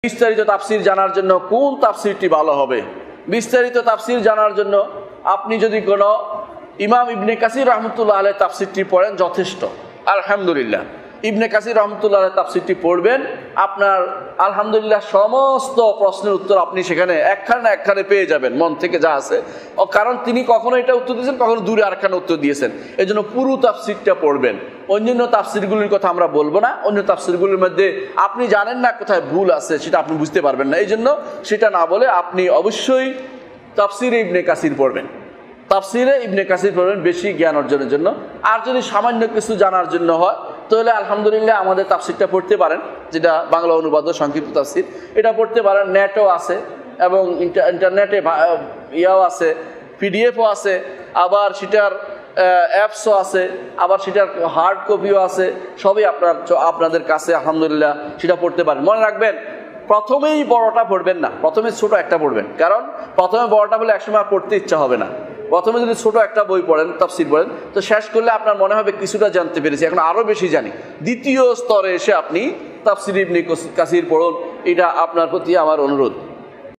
বিস্তারিত তাফসির জানার জন্য কোন তাফসিরটি ভালো হবে? বিস্তারিত তাফসির জানার জন্য আপনি যদি কোনো ইমাম ইবনে কাসির রহমতুল্লাহ আলাইহির তাফসিরটি পড়েন যথেষ্ট। আলহামদুলিল্লাহ, ইবনে কাসির রহমতুল্লাহ আলাইহির তাফসিরটি পড়বেন, আপনার আলহামদুলিল্লাহ সমস্ত প্রশ্নের উত্তর আপনি সেখানে একখানে না একখানে পেয়ে যাবেন, মন থেকে যা আছে। কারণ তিনি কখনো এটা উত্তর দিয়েছেন, কখনো দূরে আরেকখানে উত্তর দিয়েছেন। এই জন্য পুরো তাফসিরটা পড়বেন। অন্যান্য তাফসিরগুলির কথা আমরা বলবো না। অন্য তাফসিরগুলির মধ্যে আপনি জানেন না কোথায় ভুল আছে, সেটা আপনি বুঝতে পারবেন না। এই জন্য সেটা না বলে আপনি অবশ্যই তাফসিরে ইবনে কাসির পড়বেন। তাফসিরে ইবনে কাসির পড়বেন বেশি জ্ঞান অর্জনের জন্য। আর যদি সামান্য কিছু জানার জন্য হয় তাহলে আলহামদুলিল্লাহ আমাদের তাফসিরটা পড়তে পারেন, যেটা বাংলা অনুবাদ সংক্ষিপ্ত তাফসির, এটা পড়তে পারেন। নেটও আছে এবং ইন্টারনেটে ইয়াও আছে, পিডিএফও আছে, আবার সেটার অ্যাপসও আছে, আবার সেটার হার্ড কপিও আছে। সবই আপনাদের কাছে আলহামদুলিল্লাহ সেটা পড়তে পারেন। মনে রাখবেন, প্রথমেই বড়টা পড়বেন না, প্রথমে ছোট একটা পড়বেন। কারণ প্রথমে বড়টা বলে একসময় পড়তে ইচ্ছা হবে না। প্রথমে যদি ছোট একটা বই পড়েন, তাফসির পড়েন, তো শেষ করলে আপনার মনে হবে কিছুটা জানতে পেরেছি, এখন আরও বেশি জানি। দ্বিতীয় স্তরে এসে আপনি তাফসির ইবনে কাসির পড়ুন, এটা আপনার প্রতি আমার অনুরোধ।